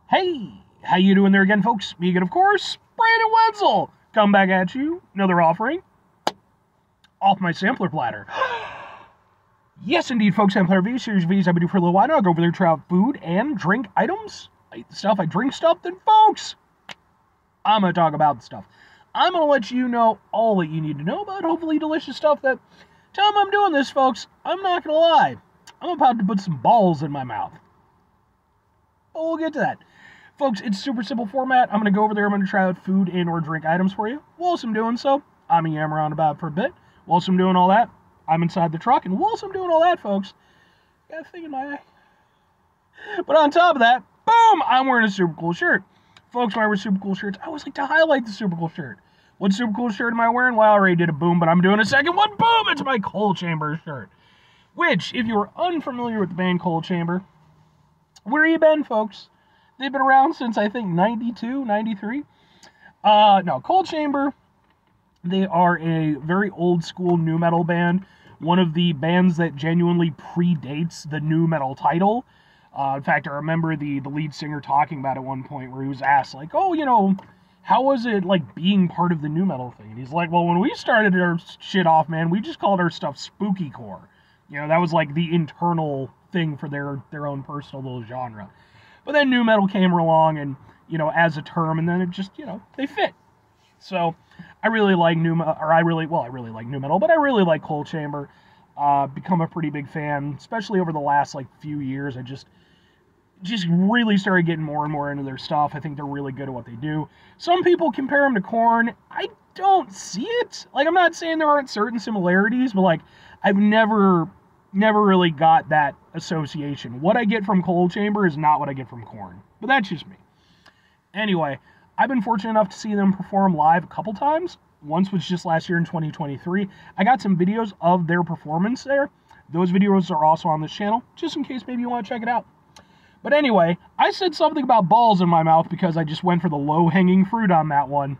Hey, how you doing there again, folks? Me again, of course, Brandon Wenzel. Come back at you, another offering off my sampler platter. Yes, indeed, folks, sampler V series V's I've been doing for a little while now. I'll go over there, try out food and drink items. I eat the stuff, I drink stuff, then, folks, I'm going to talk about the stuff. I'm going to let you know all that you need to know about hopefully delicious stuff that, time I'm doing this, folks, I'm not going to lie, I'm about to put some balls in my mouth. But we'll get to that. Folks, it's super simple format. I'm going to go over there. I'm going to try out food and or drink items for you. Whilst I'm doing so, I'm going to yam around about for a bit. Whilst I'm doing all that, I'm inside the truck. And whilst I'm doing all that, folks, got a thing in my eye. But on top of that, boom, I'm wearing a super cool shirt. Folks, when I wear super cool shirts, I always like to highlight the super cool shirt. What super cool shirt am I wearing? Well, I already did a boom, but I'm doing a second one. Boom, it's my Cold Chamber shirt. Which, if you are unfamiliar with the band Cold Chamber, where you been, folks? They've been around since, I think, 92, 93. No, Cold Chamber, they are a very old-school nu metal band. One of the bands that genuinely predates the nu metal title. In fact, I remember the lead singer talking about it at one point where he was asked, like, oh, you know, how was it, like, being part of the nu metal thing? And he's like, well, when we started our shit off, man, we just called our stuff spooky core. You know, that was, like, the internal thing for their own personal little genre. But then nu metal came along and, you know, as a term, and then it just, you know, they fit. So I really like I really like nu metal, but I really like Cold Chamber. Become a pretty big fan, especially over the last, like, few years. I just really started getting more and more into their stuff. I think they're really good at what they do. Some people compare them to Korn. I don't see it. Like, I'm not saying there aren't certain similarities, but, like, I've never really got that association. What I get from Cold Chamber is not what I get from Korn. But that's just me. Anyway, I've been fortunate enough to see them perform live a couple times. Once was just last year in 2023. I got some videos of their performance there. Those videos are also on this channel, just in case maybe you want to check it out. But anyway, I said something about balls in my mouth because I just went for the low-hanging fruit on that one.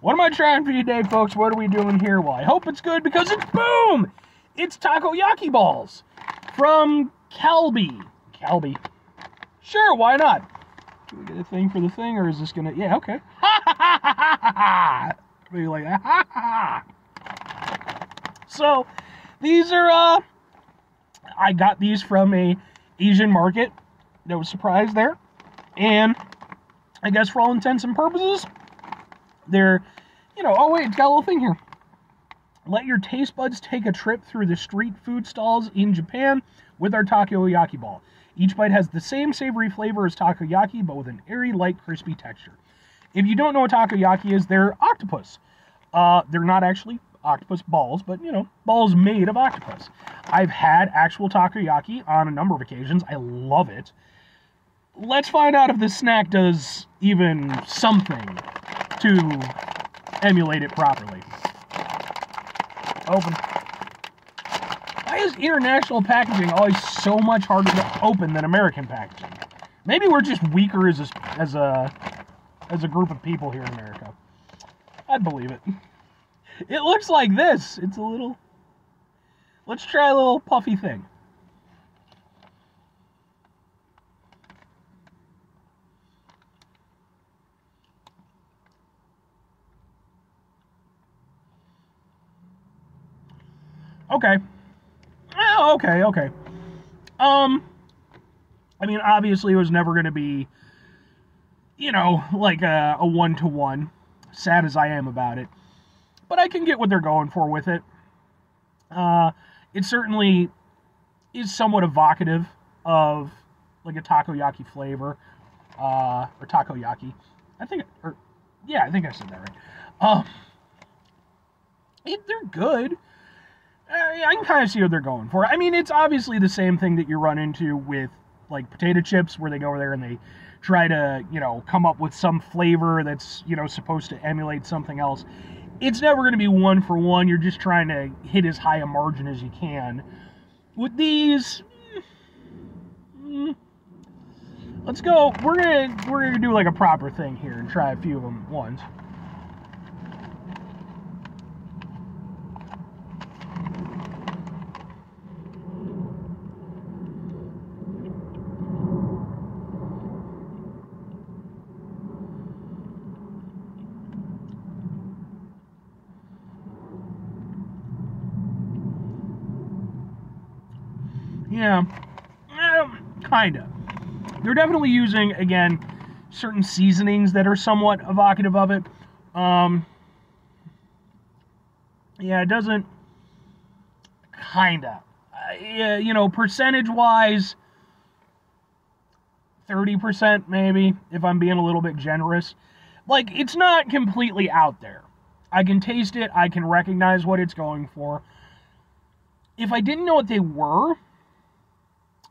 What am I trying for you today, folks? What are we doing here? Well, I hope it's good because it's boom! It's Takoyaki balls from Calbee. Calbee. Sure, why not? Do we get a thing for the thing, or is this gonna... Yeah, okay. Ha ha ha ha ha ha! Maybe like that. Ha ha ha! So, these are, I got these from a Asian market. No surprise there. And, I guess for all intents and purposes, they're, you know... Oh, wait, it's got a little thing here. Let your taste buds take a trip through the street food stalls in Japan with our takoyaki ball. Each bite has the same savory flavor as takoyaki, but with an airy, light, crispy texture. If you don't know what takoyaki is, they're octopus. They're not actually octopus balls, but, you know, balls made of octopus. I've had actual takoyaki on a number of occasions. I love it. Let's find out if this snack does even something to emulate it properly. Open. Why is international packaging always so much harder to open than American packaging? Maybe we're just weaker as a group of people here in America. I'd believe it. It looks like this. It's a little... Let's try a little puffy thing. Okay. Oh, okay. I mean, obviously it was never going to be, you know, like a one-to-one, sad as I am about it. But I can get what they're going for with it. It certainly is somewhat evocative of, like, a takoyaki flavor, or takoyaki. I think I said that right. They're good. I can kind of see what they're going for. I mean, it's obviously the same thing that you run into with, like, potato chips, where they go over there and they try to, you know, come up with some flavor that's, you know, supposed to emulate something else. It's never going to be one for one. You're just trying to hit as high a margin as you can. With these, let's go. We're gonna do, like, a proper thing here and try a few of them once. Yeah, kind of. They're definitely using, again, certain seasonings that are somewhat evocative of it. Yeah, it doesn't... Kinda. Yeah, you know, percentage-wise, 30% maybe, if I'm being a little bit generous. Like, it's not completely out there. I can taste it. I can recognize what it's going for. If I didn't know what they were,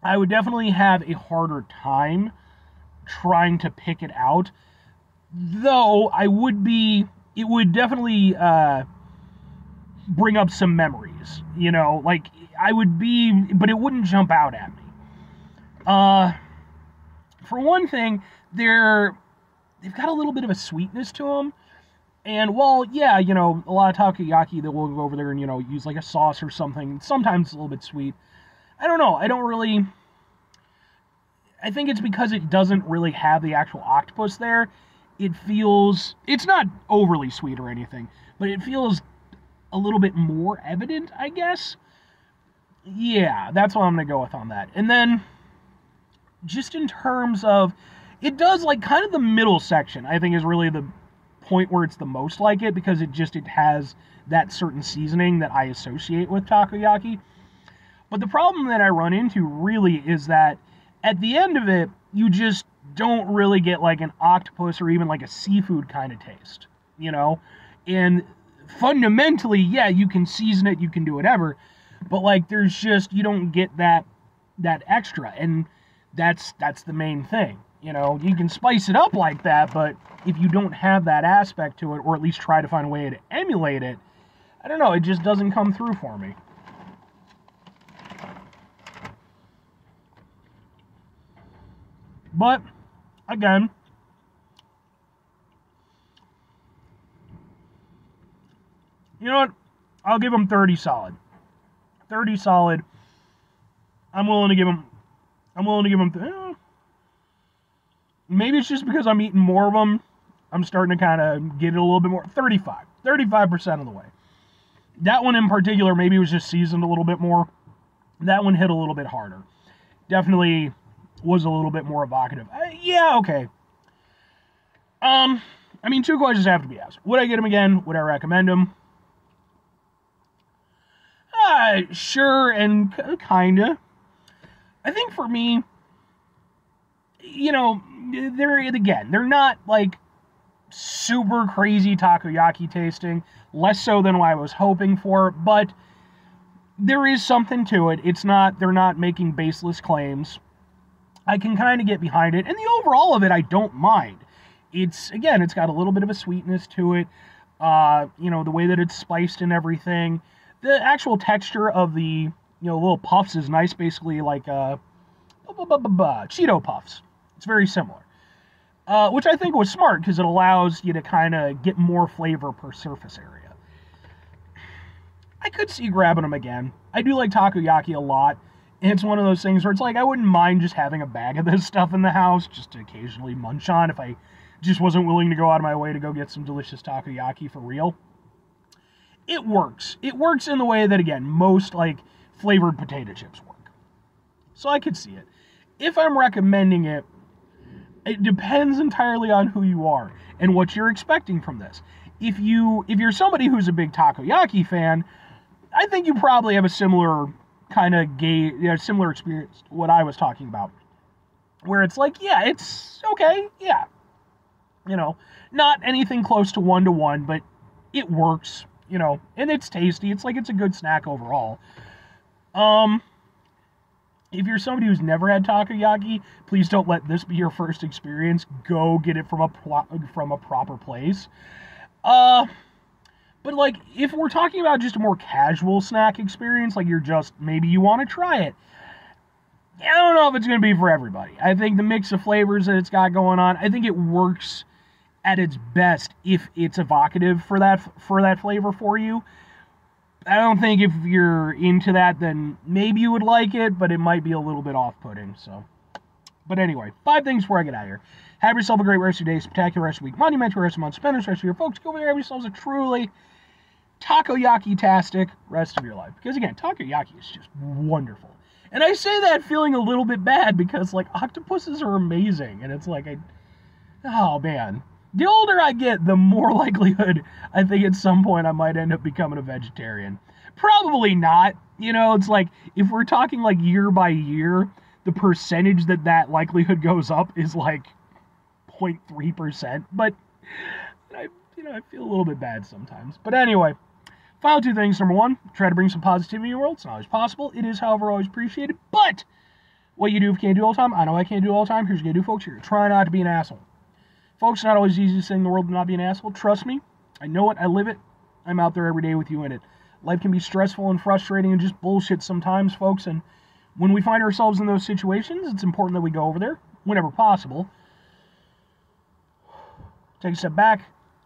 I would definitely have a harder time trying to pick it out. Though, it would definitely bring up some memories. You know, like, but it wouldn't jump out at me. For one thing, they've got a little bit of a sweetness to them. And while, yeah, you know, a lot of takoyaki that will go over there and, you know, use like a sauce or something, sometimes it's a little bit sweet. I don't know. I think it's because it doesn't really have the actual octopus there. It's not overly sweet or anything, but it feels a little bit more evident, I guess. Yeah, that's what I'm going to go with on that. And then, just in terms of, it does, like, kind of the middle section, I think is really the point where it's the most like it, because it has that certain seasoning that I associate with takoyaki. But the problem that I run into really is that at the end of it, you just don't really get like an octopus or even like a seafood kind of taste, you know? And fundamentally, yeah, you can season it, you can do whatever, but like you don't get that extra, and that's the main thing. You know, you can spice it up like that, but if you don't have that aspect to it, or at least try to find a way to emulate it, I don't know, it just doesn't come through for me. But, again, you know what? I'll give them 30 solid. 30 solid. I'm willing to give them... maybe it's just because I'm eating more of them. I'm starting to kind of get it a little bit more. 35. 35% of the way. That one in particular maybe was just seasoned a little bit more. That one hit a little bit harder. Definitely was a little bit more evocative. Yeah, okay. I mean, two questions have to be asked. Would I get them again? Would I recommend them? Sure, and kinda. I think for me, you know, they're not like super crazy takoyaki tasting, less so than what I was hoping for, but there is something to it. They're not making baseless claims. I can kind of get behind it, and the overall of it, I don't mind. It's got a little bit of a sweetness to it. You know, the way that it's spiced and everything. The actual texture of the, little puffs is nice, basically like Cheeto Puffs. It's very similar. Which I think was smart, because it allows you to kind of get more flavor per surface area. I could see grabbing them again. I do like takoyaki a lot, and it's one of those things where it's like, I wouldn't mind just having a bag of this stuff in the house, just to occasionally munch on if I just wasn't willing to go out of my way to go get some delicious takoyaki for real. It works. It works in the way that, again, most, like, flavored potato chips work. So I could see it. If I'm recommending it, it depends entirely on who you are and what you're expecting from this. If you're somebody who's a big takoyaki fan, I think you probably have a similar kind of similar experience to what I was talking about. Where it's like, yeah, it's okay, yeah. Not anything close to 1-to-1, but it works, and it's tasty. It's like, it's a good snack overall. If you're somebody who's never had takoyaki, please don't let this be your first experience. Go get it from a proper place. But like, if we're talking about just a more casual snack experience, like maybe you want to try it, I don't know if it's going to be for everybody. I think the mix of flavors that it's got going on, I think it works at its best if it's evocative for that flavor for you. I don't think if you're into that, then maybe you would like it, but it might be a little bit off-putting, so. But anyway, 5 things before I get out of here. Have yourself a great rest of your day, spectacular rest of your week, monumental rest of the month, splendid rest of your folks. Go over there, have yourselves a truly takoyaki-tastic rest of your life. Because again, takoyaki is just wonderful. And I say that feeling a little bit bad because, like, octopuses are amazing. And it's like, oh, man. The older I get, the more likelihood I think at some point I might end up becoming a vegetarian. Probably not. You know, it's like, if we're talking, like, year by year, the percentage that likelihood goes up is, like, 0.3%. But, I feel a little bit bad sometimes. But anyway, final two things. Number one, try to bring some positivity in your world. It's not always possible. It is, however, always appreciated. But what you do if you can't do all the time, I know I can't do all the time. Here's what you do, folks. You're going to try not to be an asshole. Folks, it's not always the easiest thing in the world to not be an asshole. Trust me. I know it. I live it. I'm out there every day with you in it. Life can be stressful and frustrating and just bullshit sometimes, folks. And when we find ourselves in those situations, it's important that we go over there whenever possible. Take a step back.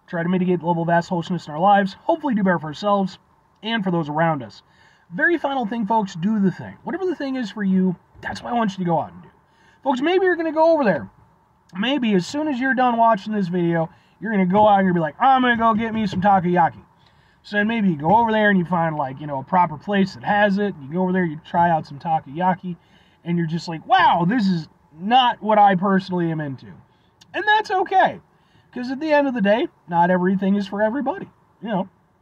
Try to mitigate the level of assholishness in our lives. Hopefully do better for ourselves and for those around us. Very final thing, folks, do the thing. Whatever the thing is for you, that's what I want you to go out and do. Folks, maybe you're going to go over there. Maybe as soon as you're done watching this video, you're going to go out and you're going to be like, I'm going to go get me some takoyaki. So then maybe you go over there and you find, like, a proper place that has it. You go over there, you try out some takoyaki, and you're just like, wow, this is not what I personally am into. And that's okay. Because at the end of the day, not everything is for everybody.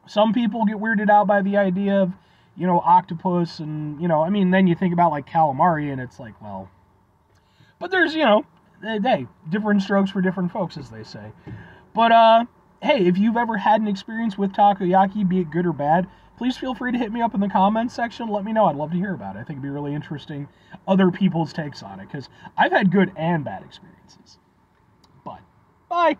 Some people get weirded out by the idea of, octopus and, then you think about, like, calamari, and it's like, well. But there's, hey, different strokes for different folks, as they say. But, hey, if you've ever had an experience with takoyaki, be it good or bad, please feel free to hit me up in the comments section. Let me know. I'd love to hear about it. I think it'd be really interesting, other people's takes on it, because I've had good and bad experiences. But, bye.